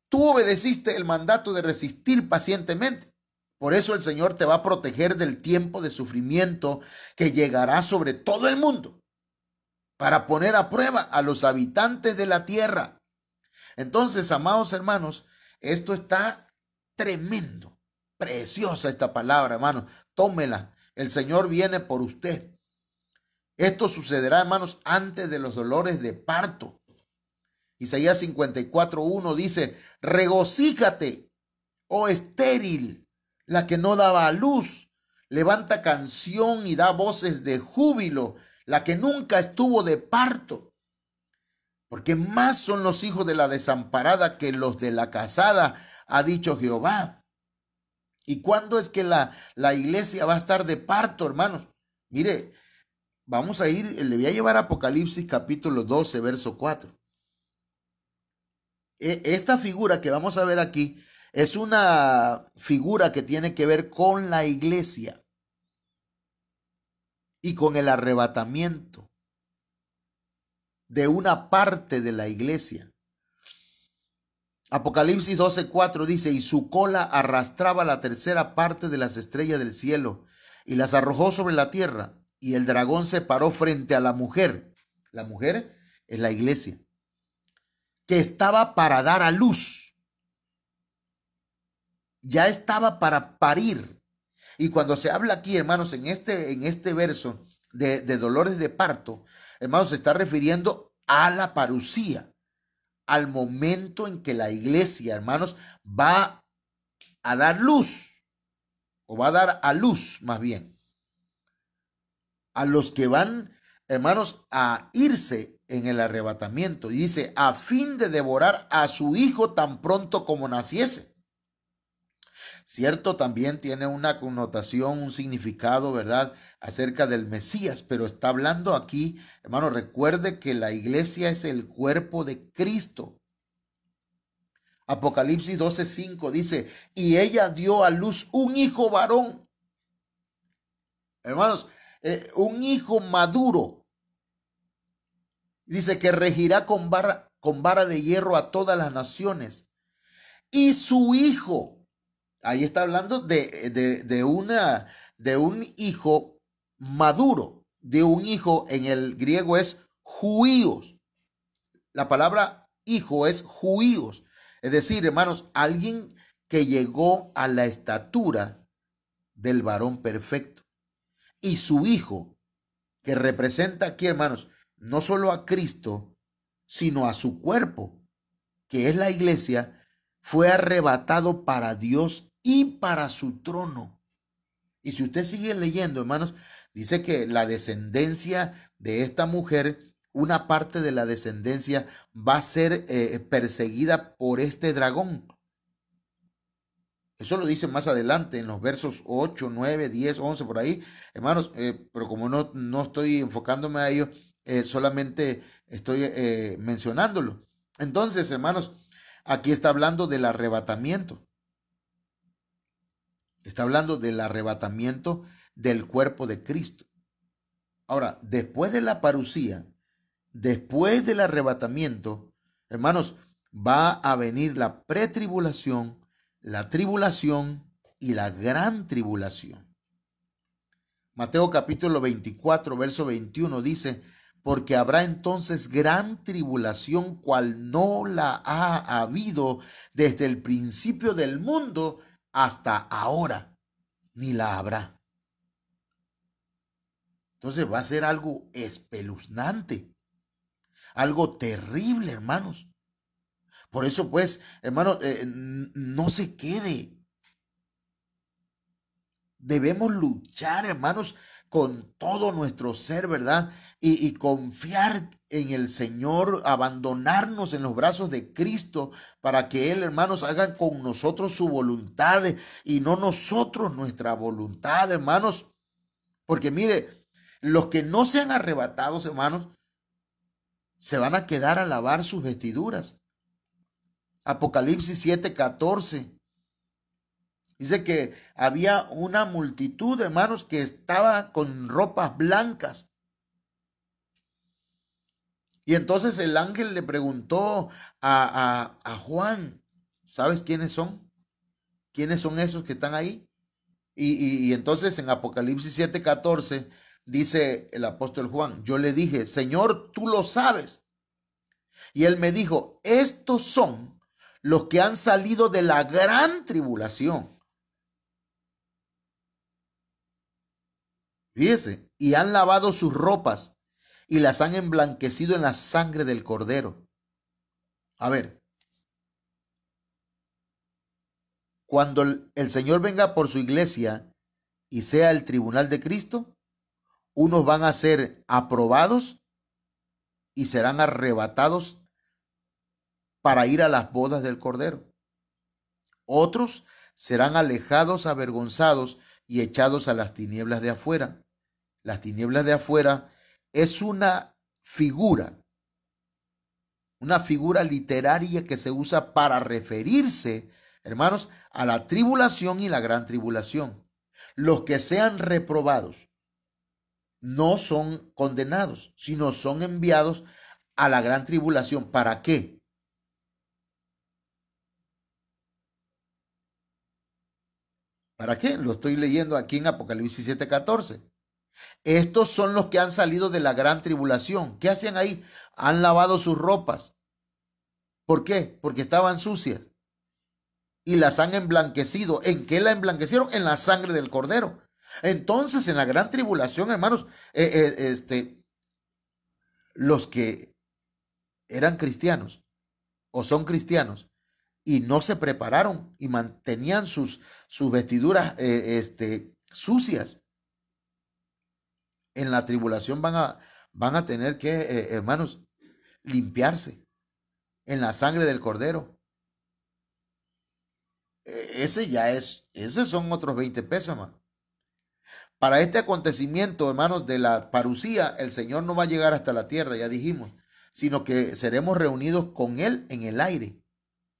tú obedeciste el mandato de resistir pacientemente. Por eso el Señor te va a proteger del tiempo de sufrimiento que llegará sobre todo el mundo, para poner a prueba a los habitantes de la tierra. Entonces, amados hermanos, esto está tremendo. Preciosa esta palabra, hermanos. Tómela. El Señor viene por usted. Esto sucederá, hermanos, antes de los dolores de parto. Isaías 54:1 dice, regocíjate, oh estéril, la que no daba a luz. Levanta canción y da voces de júbilo, la que nunca estuvo de parto. Porque más son los hijos de la desamparada que los de la casada, ha dicho Jehová. ¿Y cuándo es que la iglesia va a estar de parto, hermanos? Mire, vamos a ir, le voy a llevar a Apocalipsis capítulo 12, verso 4. Esta figura que vamos a ver aquí es una figura que tiene que ver con la iglesia y con el arrebatamiento de una parte de la iglesia. Apocalipsis 12:4 dice, y su cola arrastraba la tercera parte de las estrellas del cielo y las arrojó sobre la tierra, y el dragón se paró frente a la mujer. La mujer es la iglesia, que estaba para dar a luz. Ya estaba para parir. Y cuando se habla aquí, hermanos, en este verso de dolores de parto, hermanos, se está refiriendo a la parucía, al momento en que la iglesia, hermanos, va a dar luz, o va a dar a luz más bien, a los que van, hermanos, a irse en el arrebatamiento. Y dice, a fin de devorar a su hijo tan pronto como naciese. Cierto, también tiene una connotación, un significado, ¿verdad?, acerca del Mesías, pero está hablando aquí, hermano, recuerde que la iglesia es el cuerpo de Cristo. Apocalipsis 12:5 dice, y ella dio a luz un hijo varón. Hermanos, un hijo maduro. Dice que regirá con vara de hierro a todas las naciones. Y su hijo, ahí está hablando de un hijo maduro, de un hijo, en el griego es juíos. La palabra hijo es juíos. Es decir, hermanos, alguien que llegó a la estatura del varón perfecto. Y su hijo, que representa aquí, hermanos, no solo a Cristo, sino a su cuerpo, que es la iglesia, fue arrebatado para Dios y para su trono. Y si usted sigue leyendo, hermanos, dice que la descendencia de esta mujer, una parte de la descendencia va a ser perseguida por este dragón. Eso lo dice más adelante en los versos 8, 9, 10, 11, por ahí, hermanos, pero como no estoy enfocándome a ello, solamente estoy mencionándolo. Entonces, hermanos, aquí está hablando del arrebatamiento. Está hablando del arrebatamiento del cuerpo de Cristo. Ahora, después de la parusía, después del arrebatamiento, hermanos, va a venir la pretribulación, la tribulación y la gran tribulación. Mateo capítulo 24, verso 21 dice, porque habrá entonces gran tribulación cual no la ha habido desde el principio del mundo hasta ahora, ni la habrá. Entonces va a ser algo espeluznante, algo terrible, hermanos. Por eso, pues, hermanos, no se quede. Debemos luchar, hermanos, con todo nuestro ser, ¿verdad? Y confiar en el Señor, abandonarnos en los brazos de Cristo para que Él, hermanos, haga con nosotros su voluntad y no nosotros nuestra voluntad, hermanos. Porque mire, los que no sean arrebatados, hermanos, se van a quedar a lavar sus vestiduras. Apocalipsis 7:14. Dice que había una multitud, hermanos, que estaba con ropas blancas. Y entonces el ángel le preguntó a Juan, ¿sabes quiénes son? ¿Quiénes son esos que están ahí? Y entonces en Apocalipsis 7:14 dice el apóstol Juan, yo le dije, Señor, tú lo sabes. Y él me dijo, estos son los que han salido de la gran tribulación. Fíjese, y han lavado sus ropas y las han emblanquecido en la sangre del Cordero. A ver, cuando el Señor venga por su iglesia y sea el tribunal de Cristo, unos van a ser aprobados y serán arrebatados para ir a las bodas del Cordero. Otros serán alejados, avergonzados y echados a las tinieblas de afuera. Las tinieblas de afuera es una figura literaria que se usa para referirse, hermanos, a la tribulación y la gran tribulación. Los que sean reprobados no son condenados, sino son enviados a la gran tribulación. ¿Para qué? ¿Para qué? Lo estoy leyendo aquí en Apocalipsis 7:14. Estos son los que han salido de la gran tribulación. ¿Qué hacían ahí? Han lavado sus ropas. ¿Por qué? Porque estaban sucias. Y las han emblanquecido. ¿En qué la emblanquecieron? En la sangre del Cordero. Entonces, en la gran tribulación, hermanos, los que eran cristianos o son cristianos y no se prepararon y mantenían sus vestiduras sucias, en la tribulación van a tener que, hermanos, limpiarse en la sangre del Cordero. Esos son otros 20 pesos, hermano. Para este acontecimiento, hermanos, de la parusía, el Señor no va a llegar hasta la tierra, ya dijimos, sino que seremos reunidos con Él en el aire.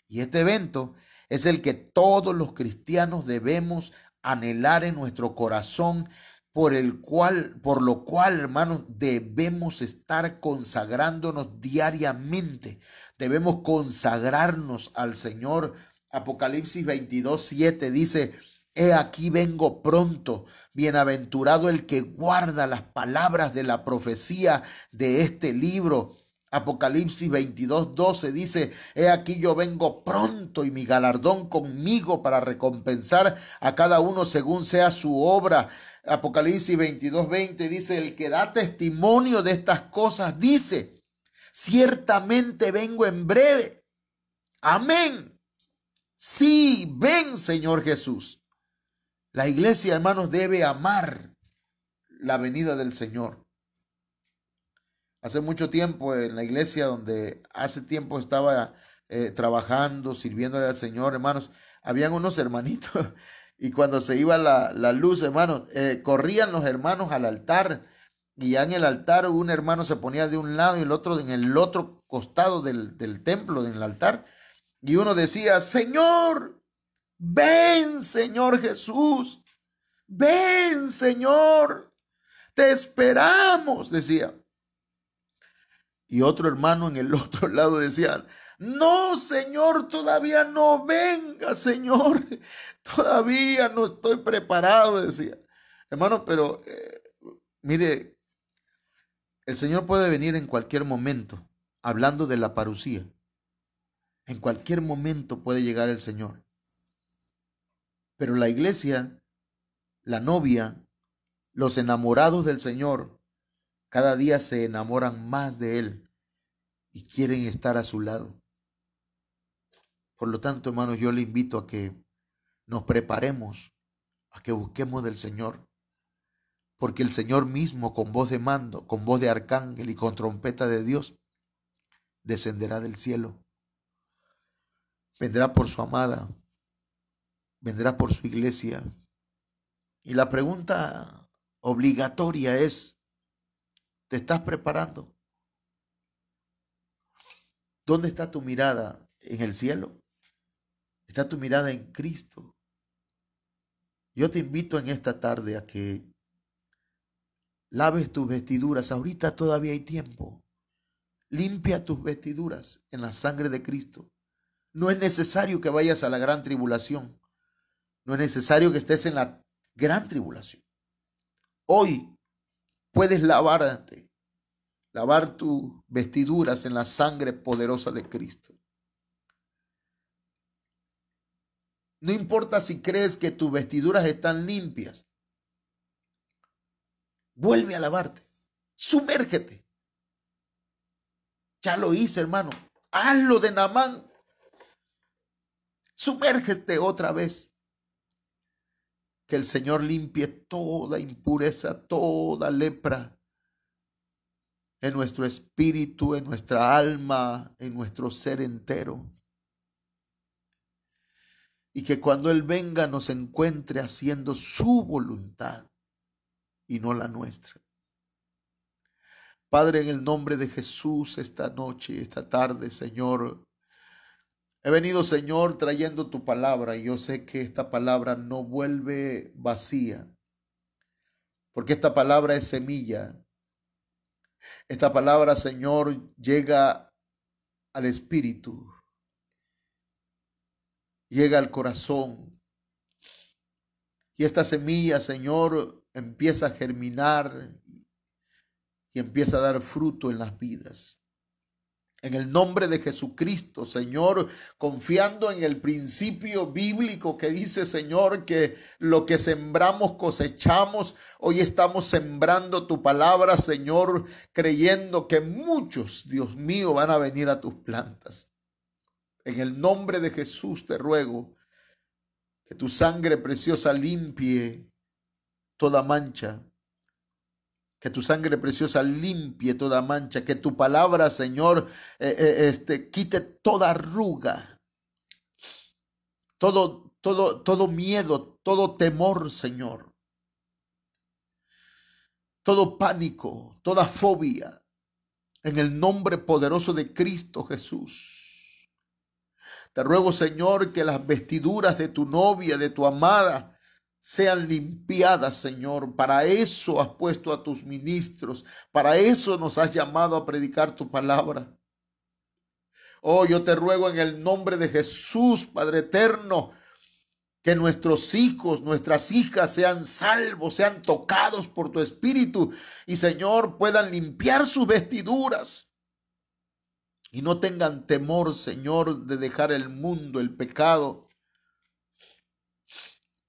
Y este evento es el que todos los cristianos debemos anhelar en nuestro corazón, por lo cual, hermanos, debemos estar consagrándonos diariamente. Debemos consagrarnos al Señor. Apocalipsis 22:7 dice, he aquí vengo pronto, bienaventurado el que guarda las palabras de la profecía de este libro. Apocalipsis 22:12 dice, he aquí yo vengo pronto y mi galardón conmigo para recompensar a cada uno según sea su obra. Apocalipsis 22:20 dice, el que da testimonio de estas cosas dice, ciertamente vengo en breve. Amén. Sí, ven, Señor Jesús. La iglesia, hermanos, debe amar la venida del Señor. Hace mucho tiempo en la iglesia donde hace tiempo estaba trabajando, sirviéndole al Señor, hermanos, habían unos hermanitos y cuando se iba la luz, hermanos, corrían los hermanos al altar y ya en el altar un hermano se ponía de un lado y el otro en el otro costado del templo, del altar, y uno decía, Señor, Ven, Señor Jesús. Ven, Señor. Te esperamos, decía. Y otro hermano en el otro lado decía, no, Señor, todavía no venga, Señor. Todavía no estoy preparado, decía. Hermano, pero mire, el Señor puede venir en cualquier momento, hablando de la parucía. En cualquier momento puede llegar el Señor. Pero la iglesia, la novia, los enamorados del Señor, cada día se enamoran más de Él y quieren estar a su lado. Por lo tanto, hermanos, yo le invito a que nos preparemos, a que busquemos del Señor, porque el Señor mismo, con voz de mando, con voz de arcángel y con trompeta de Dios, descenderá del cielo. Vendrá por su amada, vendrá por su iglesia. Y la pregunta obligatoria es, ¿te estás preparando? ¿Dónde está tu mirada? ¿En el cielo? ¿Está tu mirada en Cristo? Yo te invito en esta tarde a que laves tus vestiduras. Ahorita todavía hay tiempo. Limpia tus vestiduras en la sangre de Cristo. No es necesario que vayas a la gran tribulación. No es necesario que estés en la gran tribulación. Hoy puedes lavarte, lavar tus vestiduras en la sangre poderosa de Cristo. No importa si crees que tus vestiduras están limpias. Vuelve a lavarte. Sumérgete. Ya lo hice, hermano. Hazlo de Naamán. Sumérgete otra vez. Que el Señor limpie toda impureza, toda lepra en nuestro espíritu, en nuestra alma, en nuestro ser entero. Y que cuando Él venga nos encuentre haciendo su voluntad y no la nuestra. Padre, en el nombre de Jesús, esta noche, esta tarde, Señor, he venido, Señor, trayendo tu palabra y yo sé que esta palabra no vuelve vacía, porque esta palabra es semilla. Esta palabra, Señor, llega al espíritu, llega al corazón. Y esta semilla, Señor, empieza a germinar y empieza a dar fruto en las vidas. En el nombre de Jesucristo, Señor, confiando en el principio bíblico que dice, Señor, que lo que sembramos cosechamos. Hoy estamos sembrando tu palabra, Señor, creyendo que muchos, Dios mío, van a venir a tus plantas. En el nombre de Jesús te ruego que tu sangre preciosa limpie toda mancha. Que tu sangre preciosa limpie toda mancha. Que tu palabra, Señor, quite toda arruga. Todo miedo, todo temor, Señor. Todo pánico, toda fobia. En el nombre poderoso de Cristo Jesús. Te ruego, Señor, que las vestiduras de tu novia, de tu amada, sean limpiadas, Señor. Para eso has puesto a tus ministros. Para eso nos has llamado a predicar tu palabra. Oh, yo te ruego en el nombre de Jesús, Padre eterno, que nuestros hijos, nuestras hijas sean salvos, sean tocados por tu Espíritu y, Señor, puedan limpiar sus vestiduras. Y no tengan temor, Señor, de dejar el mundo, el pecado.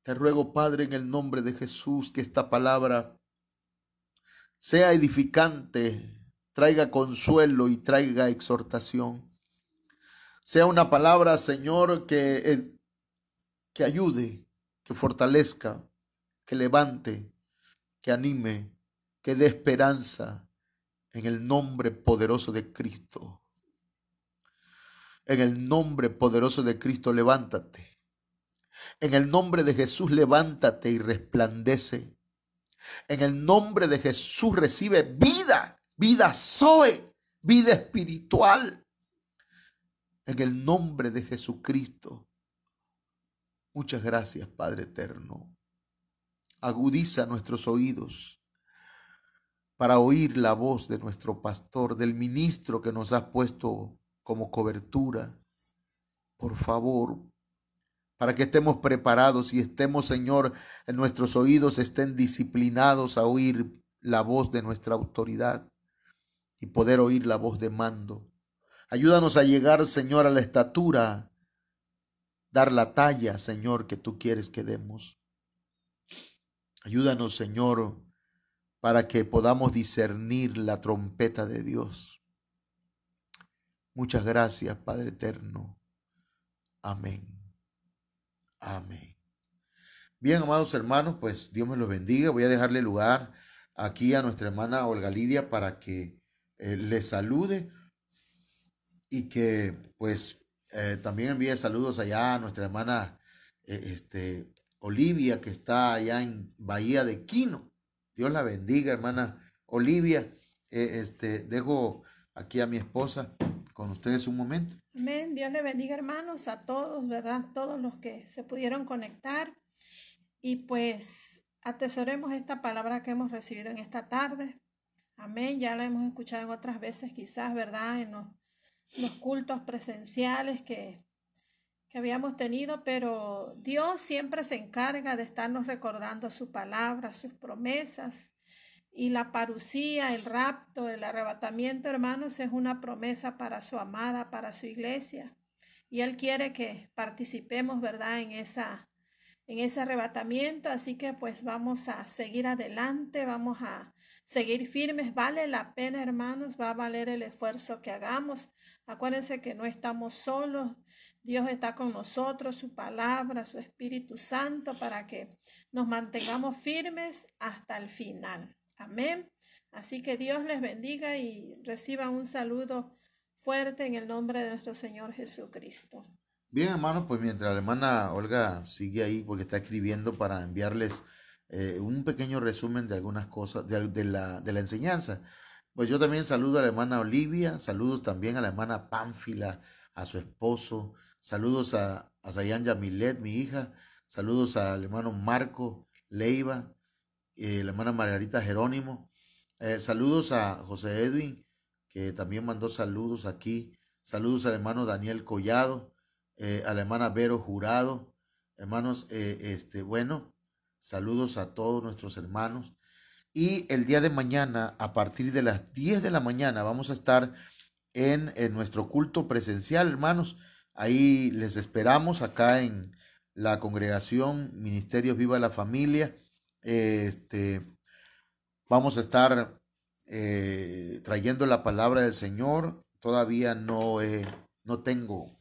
Te ruego, Padre, en el nombre de Jesús, que esta palabra sea edificante, traiga consuelo y traiga exhortación. Sea una palabra, Señor, que ayude, que fortalezca, que levante, que anime, que dé esperanza en el nombre poderoso de Cristo. En el nombre poderoso de Cristo, levántate. En el nombre de Jesús, levántate y resplandece. En el nombre de Jesús, recibe vida, vida Zoe, vida espiritual. En el nombre de Jesucristo. Muchas gracias, Padre eterno. Agudiza nuestros oídos para oír la voz de nuestro pastor, del ministro que nos has puesto como cobertura. Por favor, para que estemos preparados y estemos, Señor, en nuestros oídos estén disciplinados a oír la voz de nuestra autoridad y poder oír la voz de mando. Ayúdanos a llegar, Señor, a la estatura, dar la talla, Señor, que tú quieres que demos. Ayúdanos, Señor, para que podamos discernir la trompeta de Dios. Muchas gracias, Padre eterno. Amén. Amén. Bien, amados hermanos, pues Dios me los bendiga. Voy a dejarle lugar aquí a nuestra hermana Olga Lidia para que les salude y que pues también envíe saludos allá a nuestra hermana Olivia, que está allá en Bahía de Quino. Dios la bendiga, hermana Olivia. Dejo aquí a mi esposa con ustedes un momento. Amén. Dios le bendiga, hermanos, a todos, ¿verdad? Todos los que se pudieron conectar. Y pues atesoremos esta palabra que hemos recibido en esta tarde. Amén. Ya la hemos escuchado en otras veces, quizás, ¿verdad? En los cultos presenciales que habíamos tenido, pero Dios siempre se encarga de estarnos recordando su palabra, sus promesas. Y la parucía, el rapto, el arrebatamiento, hermanos, es una promesa para su amada, para su iglesia. Y Él quiere que participemos, ¿verdad?, en ese arrebatamiento. Así que pues vamos a seguir adelante, vamos a seguir firmes. Vale la pena, hermanos, va a valer el esfuerzo que hagamos. Acuérdense que no estamos solos. Dios está con nosotros, su palabra, su Espíritu Santo, para que nos mantengamos firmes hasta el final. Amén. Así que Dios les bendiga y reciban un saludo fuerte en el nombre de nuestro Señor Jesucristo. Bien, hermanos, pues mientras la hermana Olga sigue ahí porque está escribiendo para enviarles un pequeño resumen de algunas cosas de la enseñanza, pues yo también saludo a la hermana Olivia, saludos también a la hermana Pánfila, a su esposo, saludos a Zayan Yamilet, mi hija, saludos al hermano Marco Leiva, la hermana Margarita Jerónimo, saludos a José Edwin, que también mandó saludos aquí, saludos al hermano Daniel Collado, a la hermana Vero Jurado, hermanos, bueno, saludos a todos nuestros hermanos. Y el día de mañana, a partir de las 10 de la mañana, vamos a estar en nuestro culto presencial, hermanos. Ahí les esperamos acá en la congregación Ministerios Viva la Familia. Vamos a estar trayendo la palabra del Señor. Todavía no tengo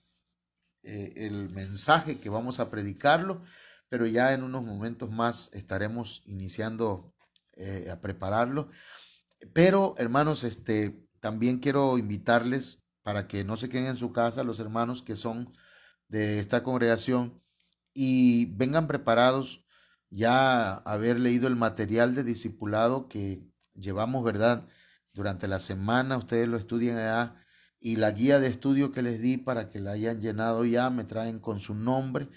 el mensaje que vamos a predicarlo, pero ya en unos momentos más estaremos iniciando a prepararlo. Pero hermanos, también quiero invitarles para que no se queden en su casa los hermanos que son de esta congregación y vengan preparados ya haber leído el material de discipulado que llevamos, ¿verdad? Durante la semana, ustedes lo estudian allá. Y la guía de estudio que les di para que la hayan llenado ya, me traen con su nombre,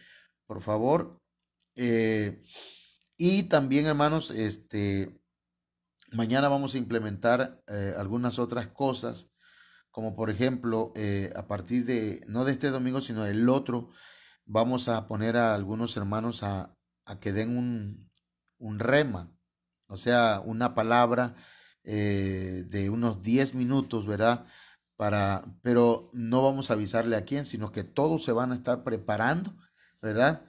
por favor. Y también, hermanos, mañana vamos a implementar algunas otras cosas, como por ejemplo, a partir de, no de este domingo, sino del otro, vamos a poner a algunos hermanos a que den un rema, o sea, una palabra de unos 10 minutos, ¿verdad? Pero no vamos a avisarle a quién, sino que todos se van a estar preparando, ¿verdad?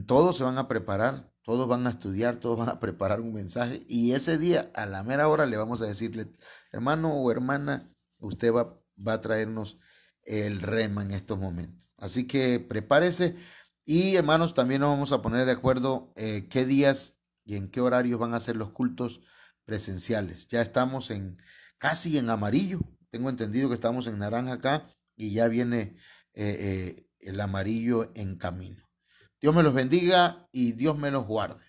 Todos se van a preparar, todos van a estudiar, todos van a preparar un mensaje y ese día a la mera hora le vamos a decirle, hermano o hermana, usted va a traernos el rema en estos momentos. Así que prepárese y hermanos, también nos vamos a poner de acuerdo qué días y en qué horarios van a ser los cultos presenciales. Ya estamos casi en amarillo. Tengo entendido que estamos en naranja acá y ya viene el amarillo en camino. Dios me los bendiga y Dios me los guarde.